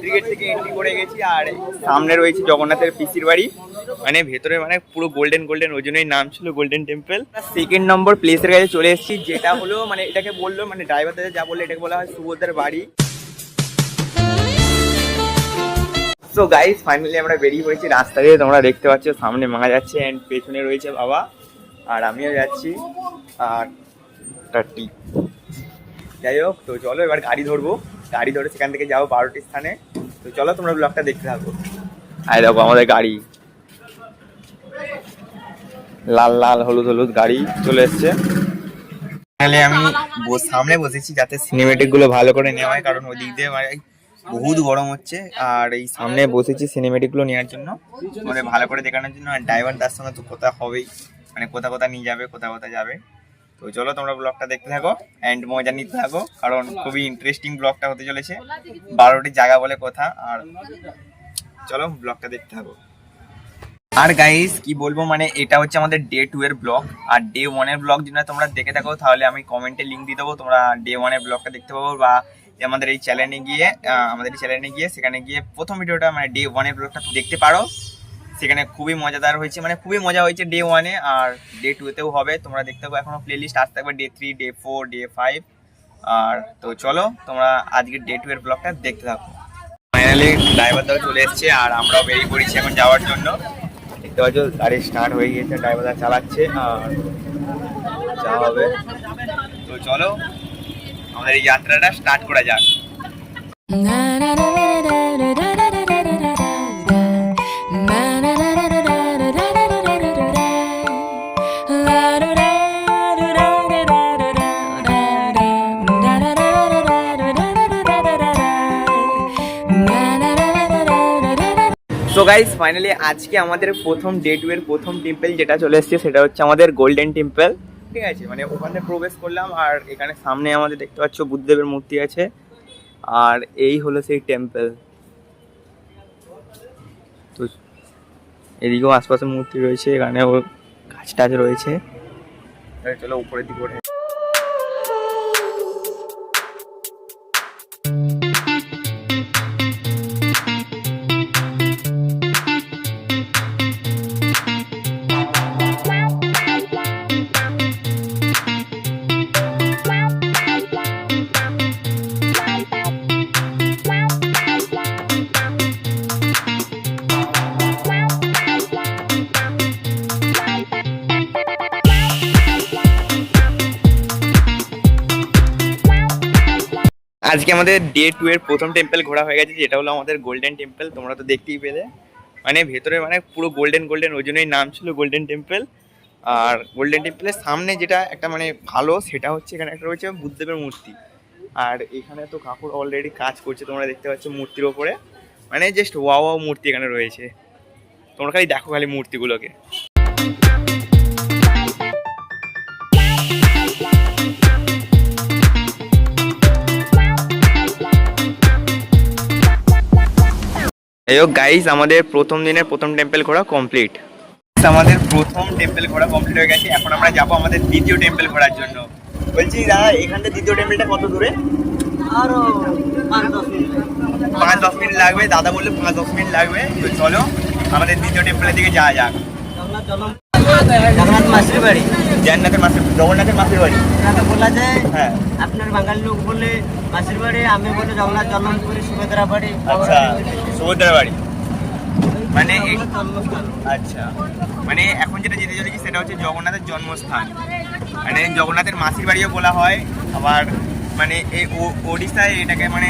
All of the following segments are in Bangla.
ক্রিকেট থেকে এন্ট্রি করে গেছি আর সামনে রয়েছে জগন্নাথের পিসির বাড়ি, মানে ভেতরে মানে পুরো গোল্ডেন গোল্ডেন, ওই জন্যই নাম ছিল গোল্ডেন টেম্পল। সেকেন্ড নম্বর প্লেসের কাছে চলে এসেছি, যেটা হলো মানে এটাকে বললো মানে ড্রাইভার দাদা যা বললো এটাকে বলা হয় সুভদ্রার বাড়ি। সো গাইস ফাইনালি আমরা বেরিয়ে পড়েছি রাস্তা দিয়ে, তোমরা দেখতে পাচ্ছ সামনে মা যাচ্ছে অ্যান্ড পেছনে রয়েছে বাবা আর আমিও যাচ্ছি আর টাটি। যাই হোক, তো চলো এবার গাড়ি ধরবো, গাড়ি ধরে সেখান থেকে যাবো 12টি স্থানে। তো চলো তোমরা ব্লগটা দেখতে থাকো। আর দেখো আমাদের গাড়ি, লাল লাল হলুদ হলুদ গাড়ি চলে এসছে। তাহলে আমি সামনে বসেছি যাতে সিনেমেটিক গুলো ভালো করে নেওয়া হয়, কারণ ওদিক দিয়ে মানে বহুত গরম হচ্ছে আর এই সামনে বসেছি সিনেমেটিক গুলো নেওয়ার জন্য, তোমাদের ভালো করে দেখানোর জন্য। আর ড্রাইভার তার সঙ্গে তো কথা হবেই, মানে কোথা কোথা নিয়ে যাবে কোথা কোথা যাবে। তো চলো তোমরা ব্লগটা দেখতে থাকো অ্যান্ড মজা নিতে থাকো, কারণ খুবই ইন্টারেস্টিং ব্লগটা হতে চলেছে। 12টি জায়গা বলে কথা, আর চলো ব্লগটা দেখতে থাকো। আর গাইস কি বলবো, মানে এটা হচ্ছে আমাদের ডে 2 এর ব্লগ, আর ডে 1 এর ব্লগ যদি তোমরা দেখে থাকো তাহলে আমি কমেন্টে লিঙ্ক দিয়ে দেবো, তোমরা ডে 1 এর ব্লগটা দেখতে পাবো, বা আমাদের এই চ্যানেলে গিয়ে সেখানে গিয়ে প্রথম ভিডিওটা মানে ডে 1 এর ব্লগটা দেখতে পারো। সেখানে খুবই মজাদার হয়েছে, মানে খুবই মজা হয়েছে ডে 1 এ, আর ডে 2 তেও হবে, তোমরা দেখতে পাবো। এখনো প্লে লিস্ট আসতে থাকবে ডে 3, ডে 4, ডে 5। আর তো চলো তোমরা আজকে ডে 2 এর ব্লগটা দেখতে থাকো। ফাইনালি ড্রাইভার দাও চলে এসছে আর আমরাও বেরিয়ে পড়েছি এখন যাওয়ার জন্য। দেখতে পাচ্ছ গাড়ি স্টার্ট হয়ে গিয়েছে, ড্রাইভার দা চালাচ্ছে আর যাওয়া হবে। তো চলো আমাদের এই যাত্রাটা স্টার্ট করা যাক। সো গাইস ফাইনালি আজকে আমাদের প্রথম ডে 2 এর প্রথম টেম্পল যেটা চলে এসেছে সেটা হচ্ছে আমাদের গোল্ডেন টেম্পল। ঠিক আছে, মানে ওখানে প্রবেশ করলাম আর এখানে সামনে আমাদের দেখতে পাচ্ছ বুদ্ধদেবের মূর্তি আছে, আর এই হলো সেই টেম্পল। তো এদিকেও আশপাশে মূর্তি রয়েছে, এখানেও গাছ টাছ রয়েছে। চলো উপরের দিকে ওঠে। আজকে আমাদের ডে 2 এর প্রথম টেম্পল ঘোরা হয়ে গেছে, যেটা হলো আমাদের গোল্ডেন টেম্পল। তোমরা তো দেখতেই পেলে, মানে ভেতরে মানে পুরো গোল্ডেন গোল্ডেন, ওই জন্যই নাম ছিল গোল্ডেন টেম্পল। আর গোল্ডেন টেম্পলের সামনে যেটা একটা মানে ভালো সেটা হচ্ছে এখানে একটা রয়েছে বুদ্ধদেবের মূর্তি, আর এখানে তো কাকুর অলরেডি কাজ করছে, তোমরা দেখতে পাচ্ছ মূর্তির ওপরে, মানে জাস্ট ওয়াও মূর্তি এখানে রয়েছে। তোমরা খালি দেখো খালি মূর্তিগুলোকে। এই হোক গাইস, আমাদের প্রথম দিনের প্রথম টেম্পল ঘোরা কমপ্লিট। আমাদের প্রথম টেম্পল ঘোরা কমপ্লিট হয়ে গেছে, এখন আমরা যাবো আমাদের দ্বিতীয় টেম্পল ঘোরার জন্য। বলছি দাদা এখান থেকে দ্বিতীয় টেম্পলটা কত দূরে? আরো 5-10 মিনিট লাগবে, দাদা বললে 5-10 মিনিট লাগবে। তো চলো আমাদের দ্বিতীয় টেম্পলের দিকে যাওয়া যাক। জগন্নাথ মাসির বাড়ি, জগন্নাথের মাসির বাড়ি বলা যায়। হ্যাঁ, আপনার বাঙালি লোক বলে মাসির বাড়ি, আমি বলে জগন্নাথ জন্মপুরি সুভদ্রা বাড়ি। আচ্ছা সুভদ্রার বাড়ি মানে জন্মস্থান। আচ্ছা, মানে এখন যেটা যেতে চলেছি সেটা হচ্ছে জগন্নাথের জন্মস্থান, মানে জগন্নাথের মাসির বাড়িও বলা হয়, আবার মানে এই ওড়িশায় এটাকে মানে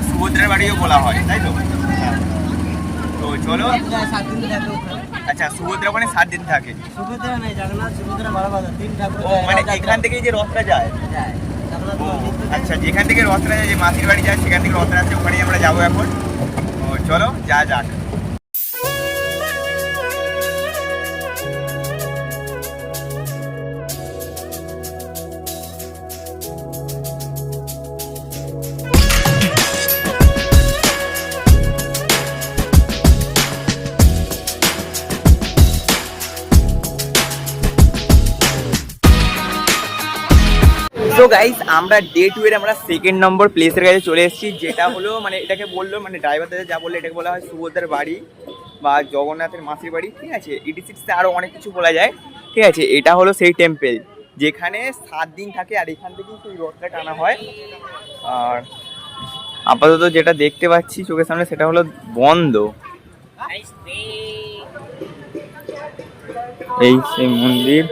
সুভদ্রার বাড়িও বলা হয়, তাই তো? তো চলো। আচ্ছা সুভদ্রা মানে 7 দিন থাকে। সুভদ্রা নেই, জগন্নাথ সুভদ্রা বড় তিন ঠাকুর। ও মানে এখান থেকেই যে রথটা যায়। ও আচ্ছা, যেখান থেকে রথটা যায়, যে মাসির বাড়ি যায় সেখান থেকে রথটা আছে, ওখানেই আমরা যাবো এখন। ও চলো যা যাক। তো গাইস আমরা ডে 2 এর আমরা সেকেন্ড নম্বর প্লেসের কাছে চলে এসেছি, যেটা হলো মানে এটাকে বললো মানে ড্রাইভার দাদা যা বললো এটাকে বলা হয় সুভদ্রার বাড়ি বা জগন্নাথের মাসির বাড়ি, ঠিক আছে। ET6 আরো অনেক কিছু বলা যায়, ঠিক আছে। এটা হলো সেই টেম্পেল যেখানে 7 দিন থাকে আর এখান থেকেই সেই রথটা টানা হয়। আর আপাতত যেটা দেখতে পাচ্ছি চোখের সামনে সেটা হলো বন্ধ। এই সেই মন্দির,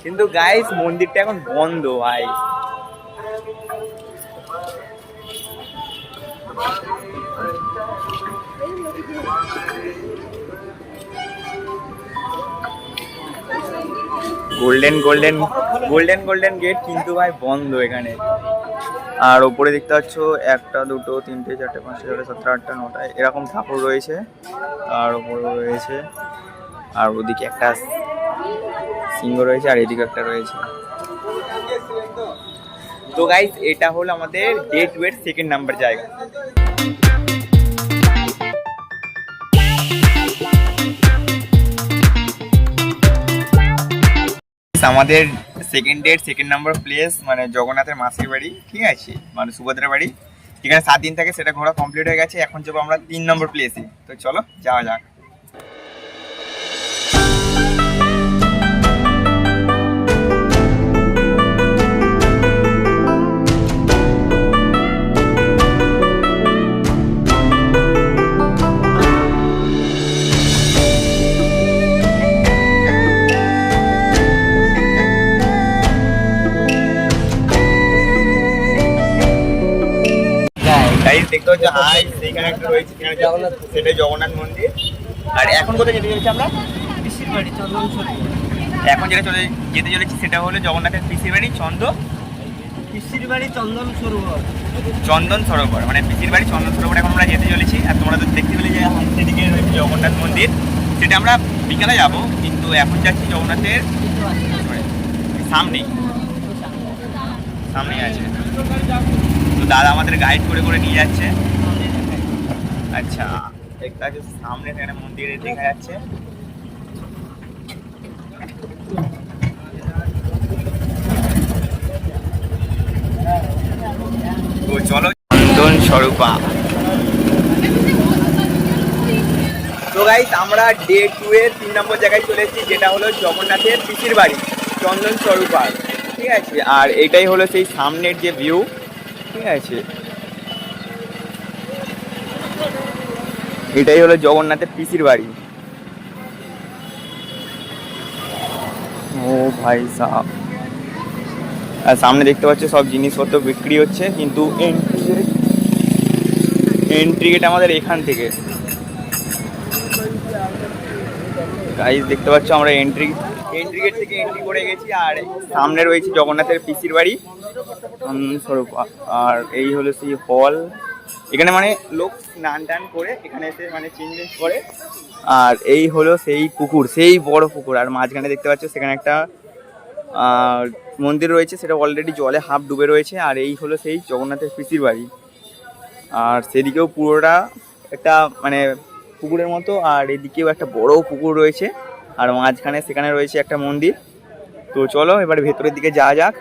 কিন্তু গাইস মন্দিরটা এখন বন্ধ ভাই। Golden golden golden golden gate, কিন্তু ভাই বন্ধ এখানে। আর ওপরে দেখতে পাচ্ছ 1 2 3 4 5 6 7 8 9 এরকম ঠাকুর রয়েছে। আর ওপরে রয়েছে, আর ওদিকে একটা সিংহ রয়েছে আর এদিকে একটা রয়েছে। তো গাইস এটা হলো আমাদের ডে 2 এর সেকেন্ড নাম্বার জায়গা। আমাদের second day second number place মানে জগন্নাথের মাসির বাড়ি, ঠিক আছে, মানে সুভদ্রার বাড়ি, যেখানে 7 দিন থাকে। সেটা ঘোরা কমপ্লিট হয়ে গেছে, এখন যাবো আমরা 3 নম্বর প্লেসে। তো চলো যাওয়া যাক। দেখতে হচ্ছে হাই সেইখানে একটা রয়েছে, সেটাই জগন্নাথ মন্দির। আর এখন কোথায় যেতে চলেছি আমরা? পিসির বাড়ি চন্দন সরোবর। এখন যেটা যেতে চলেছি সেটা হলো জগন্নাথের পিসির বাড়ি পিসির বাড়ি চন্দন সরোবর। চন্দন সরোবর মানে পিসির বাড়ি চন্দন সরোবর এখন আমরা যেতে চলেছি। আর তোমরা তো দেখতে পেলে যে সেদিকে রয়েছে জগন্নাথ মন্দির, সেটা আমরা বিকালে যাব, কিন্তু এখন যাচ্ছি জগন্নাথের সামনেই আছে। তো দাদা আমাদের গাইড করে করে নিয়ে যাচ্ছে। আচ্ছা দেখতে পাচ্ছি সামনে এখানে মন্দিরে দেখা যাচ্ছে। তো চলো চন্দন স্বরূপা। তো গাইস আমরা ডে 2 এর 3 নম্বর জায়গায় চলে এসেছি, যেটা হলো জগন্নাথের পিসির বাড়ি চন্দন স্বরূপা, ঠিক আছে। আর এটাই হলো সেই সামনের যে ভিউ, ঠিক আছে। এটাই হলো জগন্নাথের পিসির বাড়ি। ও ভাই সাহেব, আর সামনে দেখতে পাচ্ছ সব জিনিসপত্র বিক্রি হচ্ছে, কিন্তু এন্ট্রি গেট আমাদের এখান থেকে। গাইস দেখতে পাচ্ছ আমরা এন্ট্রি গেট থেকে এন্ট্রি করে গেছি। আর সামনে রয়েছে জগন্নাথের পিসির বাড়ি স্বরূপা। আর এই হলো সেই হল, এখানে মানে লোক স্নান টান করে এখানে এসে মানে চেঞ্জ করে। আর এই হলো সেই পুকুর, সেই বড় পুকুর। আর মাঝখানে দেখতে পাচ্ছ সেখানে একটা মন্দির রয়েছে, সেটা অলরেডি জলে হাফ ডুবে রয়েছে। আর এই হলো সেই জগন্নাথের পিসির বাড়ি। আর সেদিকেও পুরোটা একটা মানে পুকুরের মতো, আর এদিকেও একটা বড় পুকুর রয়েছে, আর মাঝখানে সেখানে রয়েছে একটা মন্দির। তো চলো এবার ভেতরের দিকে যাওয়া যাক।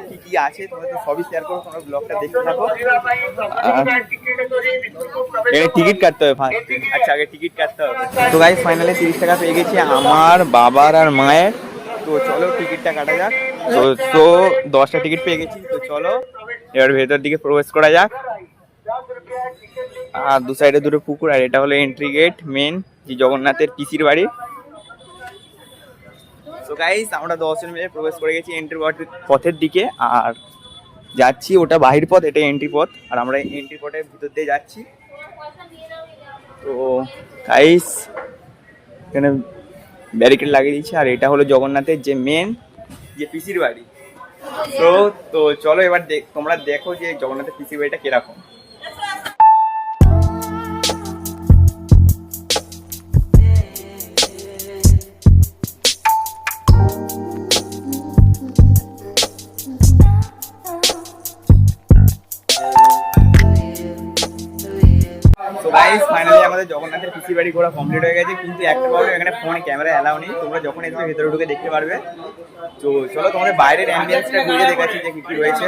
কি কি আছে তোমরা তো সবই শেয়ার করো, তোমরা ব্লগটা দেখতে থাকো। টিকিট কাটতে হবে ফার্স্ট। আচ্ছা আগে টিকিট কাটতে হবে। তো গাইস ফাইনালি 30 টাকা পেয়ে গেছি আমার, বাবার আর মায়ের। তো চলো টিকিটটা কাটা যাক। তো 10টা টিকিট পেয়ে গেছি। তো চলো এবার ভেতর দিকে প্রবেশ করা যাক। আর দু সাইডে দুটো পুকুর, আর এটা হলো এন্ট্রি গেট মেন যে জগন্নাথের পিসির বাড়ি। তো গাইস আমরা 10 জন মিলে প্রবেশ করে গেছি এন্ট্রি পথের দিকে। আর যাচ্ছি, ওটা বাহির পথ, এটা এন্ট্রি পথ। আর আমরা এন্ট্রি পথের ভিতর দিয়ে যাচ্ছি। তো গাইস এখানে ব্যারিকেড লাগিয়ে দিয়েছে। আর এটা হলো জগন্নাথের যে মেন যে পিসির বাড়ি। তো চলো এবার তোমরা দেখো যে জগন্নাথের পিসির বাড়িটা কিরকম। তো গাইস ফাইনালি আমাদের জগন্নাথের পিসি বাড়ি ঘোরা কমপ্লিট হয়ে গেছে, কিন্তু একটা প্রবলেম, এখানে ফোনে ক্যামেরা অ্যালাউ নেই। তোমরা যখন এসে ভেতরে ঢুকে দেখতে পারবে। তো চলো তোমাদের বাইরের অ্যাম্বিয়েন্সটা ঘুরে দেখাচ্ছি যে কি কি রয়েছে।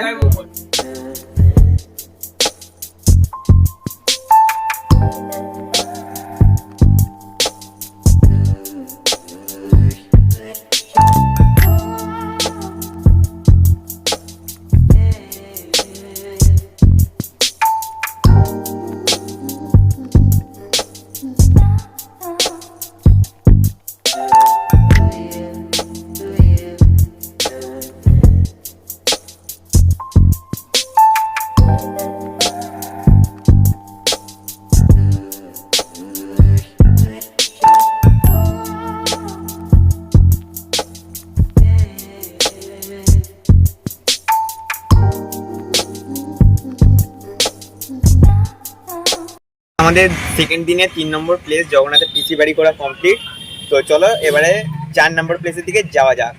আমাদের সেকেন্ড দিনে 3 নম্বর প্লেস জগন্নাথের পিসি বাড়ি করা কমপ্লিট। তো চলো এবারে 4 নম্বর প্লেসের দিকে যাওয়া যাক।